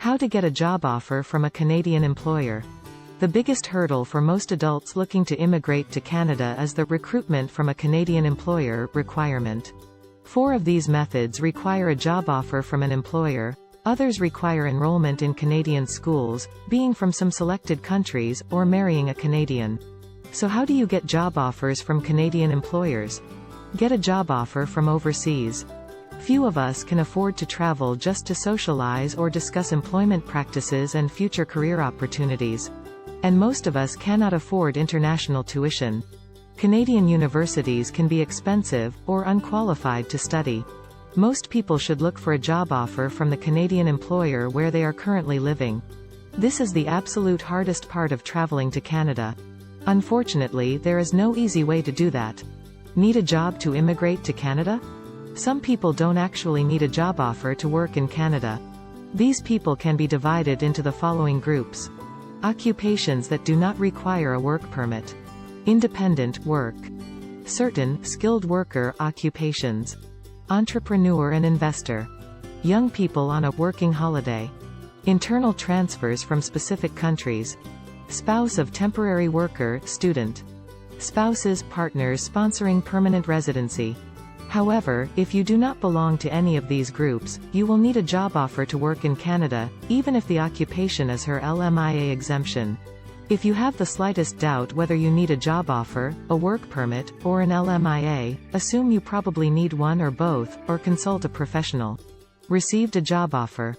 How to get a job offer from a Canadian employer. The biggest hurdle for most adults looking to immigrate to Canada is the recruitment from a Canadian employer requirement. 4 of these methods require a job offer from an employer. Others require enrollment in Canadian schools, being from some selected countries, or marrying a Canadian. So how do you get job offers from Canadian employers? Get a job offer from overseas. Few of us can afford to travel just to socialize or discuss employment practices and future career opportunities. And most of us cannot afford international tuition. Canadian universities can be expensive, or unqualified to study. Most people should look for a job offer from the Canadian employer where they are currently living. This is the absolute hardest part of traveling to Canada. Unfortunately, there is no easy way to do that. Need a job to immigrate to Canada? Some people don't actually need a job offer to work in Canada. These people can be divided into the following groups. Occupations that do not require a work permit. Independent work. Certain skilled worker occupations. Entrepreneur and investor. Young people on a working holiday. Internal transfers from specific countries. Spouse of temporary worker, student. Spouses, partners sponsoring permanent residency. However, if you do not belong to any of these groups, you will need a job offer to work in Canada, even if the occupation is her LMIA exemption. If you have the slightest doubt whether you need a job offer, a work permit, or an LMIA, assume you probably need one or both, or consult a professional. Received a job offer.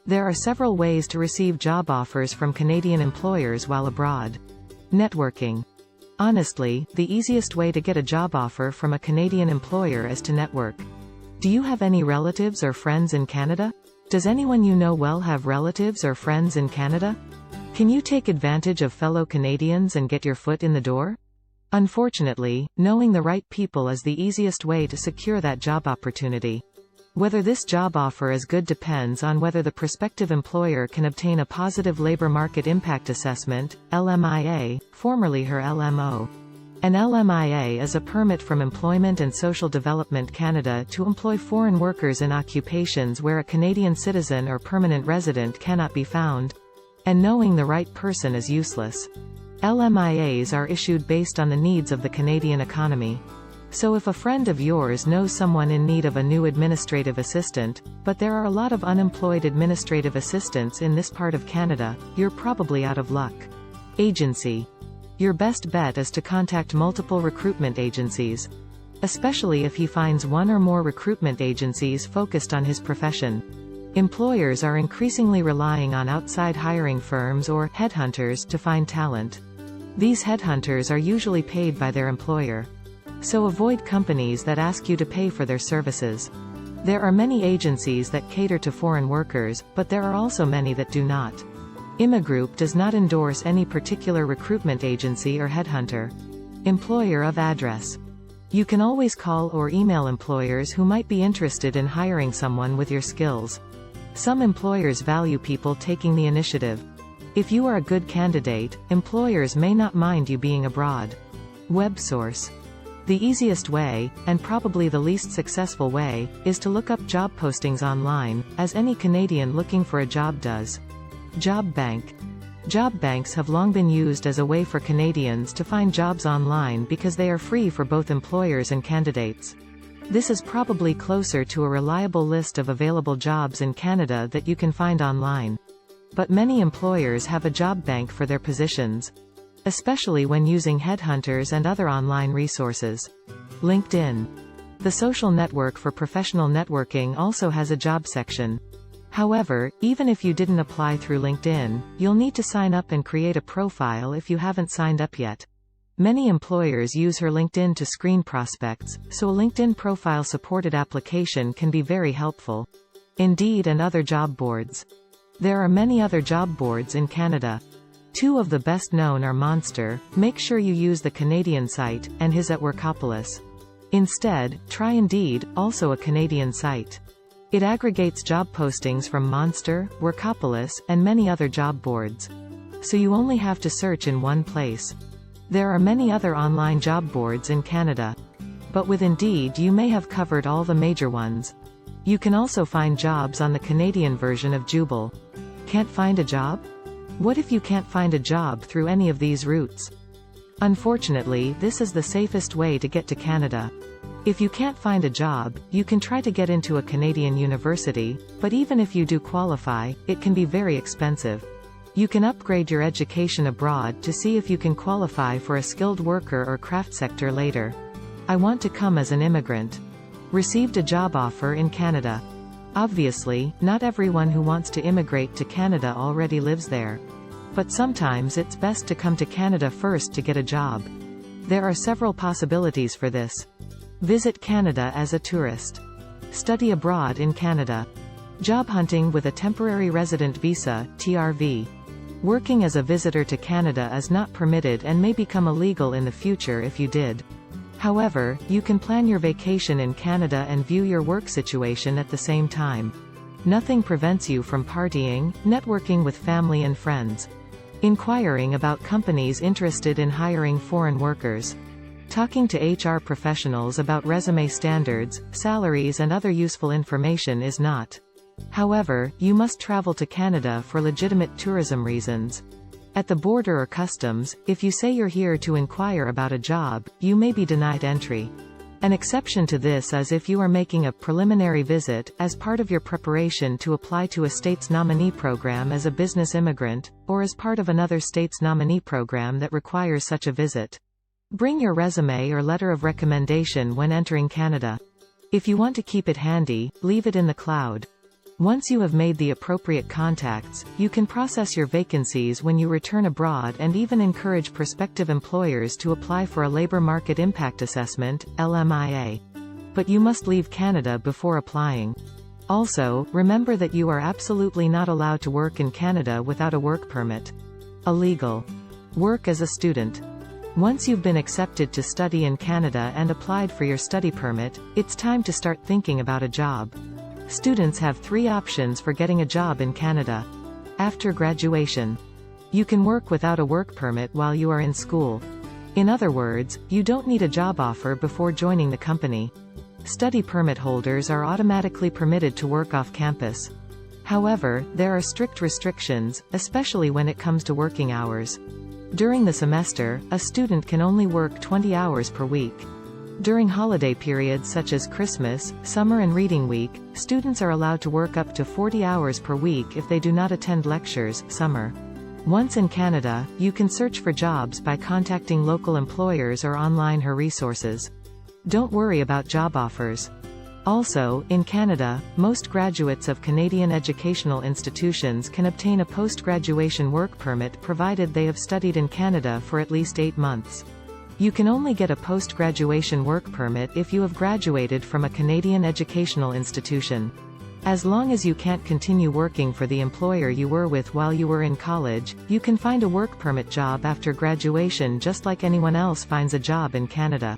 There are several ways to receive job offers from Canadian employers while abroad. Networking. Honestly, the easiest way to get a job offer from a Canadian employer is to network. Do you have any relatives or friends in Canada? Does anyone you know well have relatives or friends in Canada? Can you take advantage of fellow Canadians and get your foot in the door? Unfortunately, knowing the right people is the easiest way to secure that job opportunity. Whether this job offer is good depends on whether the prospective employer can obtain a positive labor market impact assessment, LMIA, formerly her LMO. An LMIA is a permit from Employment and Social Development Canada to employ foreign workers in occupations where a Canadian citizen or permanent resident cannot be found. And knowing the right person is useless. LMIAs are issued based on the needs of the Canadian economy. So if a friend of yours knows someone in need of a new administrative assistant, but there are a lot of unemployed administrative assistants in this part of Canada, you're probably out of luck. Agency. Your best bet is to contact multiple recruitment agencies. Especially if he finds one or more recruitment agencies focused on his profession. Employers are increasingly relying on outside hiring firms or headhunters to find talent. These headhunters are usually paid by their employer. So avoid companies that ask you to pay for their services. There are many agencies that cater to foreign workers, but there are also many that do not. Imigroup does not endorse any particular recruitment agency or headhunter. Employer of address. You can always call or email employers who might be interested in hiring someone with your skills. Some employers value people taking the initiative. If you are a good candidate, employers may not mind you being abroad. Web source. The easiest way, and probably the least successful way, is to look up job postings online, as any Canadian looking for a job does. Job bank. Job banks have long been used as a way for Canadians to find jobs online because they are free for both employers and candidates. This is probably closer to a reliable list of available jobs in Canada that you can find online. But many employers have a job bank for their positions. Especially when using headhunters and other online resources. LinkedIn. The social network for professional networking also has a job section. However, even if you didn't apply through LinkedIn, you'll need to sign up and create a profile if you haven't signed up yet. Many employers use her LinkedIn to screen prospects, so a LinkedIn profile-supported application can be very helpful. Indeed and other job boards. There are many other job boards in Canada. 2 of the best known are Monster, make sure you use the Canadian site, and his at Workopolis. Instead, try Indeed, also a Canadian site. It aggregates job postings from Monster, Workopolis, and many other job boards. So you only have to search in one place. There are many other online job boards in Canada. But with Indeed you may have covered all the major ones. You can also find jobs on the Canadian version of Jubal. Can't find a job? What if you can't find a job through any of these routes? Unfortunately, this is the safest way to get to Canada. If you can't find a job, you can try to get into a Canadian university, but even if you do qualify, it can be very expensive. You can upgrade your education abroad to see if you can qualify for a skilled worker or craft sector later. I want to come as an immigrant. Received a job offer in Canada. Obviously, not everyone who wants to immigrate to Canada already lives there. But sometimes it's best to come to Canada first to get a job. There are several possibilities for this. Visit Canada as a tourist. Study abroad in Canada. Job hunting with a temporary resident visa, TRV. Working as a visitor to Canada is not permitted and may become illegal in the future if you did. However, you can plan your vacation in Canada and view your work situation at the same time. Nothing prevents you from partying, networking with family and friends. Inquiring about companies interested in hiring foreign workers. Talking to HR professionals about resume standards, salaries and other useful information is not. However, you must travel to Canada for legitimate tourism reasons. At the border or customs, if you say you're here to inquire about a job, you may be denied entry. An exception to this is if you are making a preliminary visit, as part of your preparation to apply to a state's nominee program as a business immigrant, or as part of another state's nominee program that requires such a visit. Bring your resume or letter of recommendation when entering Canada. If you want to keep it handy, leave it in the cloud. Once you have made the appropriate contacts, you can process your vacancies when you return abroad and even encourage prospective employers to apply for a Labor Market Impact Assessment, LMIA. But you must leave Canada before applying. Also, remember that you are absolutely not allowed to work in Canada without a work permit. Illegal. Work as a student. Once you've been accepted to study in Canada and applied for your study permit, it's time to start thinking about a job. Students have 3 options for getting a job in Canada. After graduation. You can work without a work permit while you are in school. In other words, you don't need a job offer before joining the company. Study permit holders are automatically permitted to work off campus. However, there are strict restrictions, especially when it comes to working hours. During the semester, a student can only work 20 hours per week. During holiday periods such as Christmas, summer and reading week, students are allowed to work up to 40 hours per week if they do not attend lectures, summer. Once in Canada, you can search for jobs by contacting local employers or online resources. Don't worry about job offers. Also, in Canada, most graduates of Canadian educational institutions can obtain a post-graduation work permit provided they have studied in Canada for at least 8 months. You can only get a post-graduation work permit if you have graduated from a Canadian educational institution. As long as you can't continue working for the employer you were with while you were in college, you can find a work permit job after graduation just like anyone else finds a job in Canada.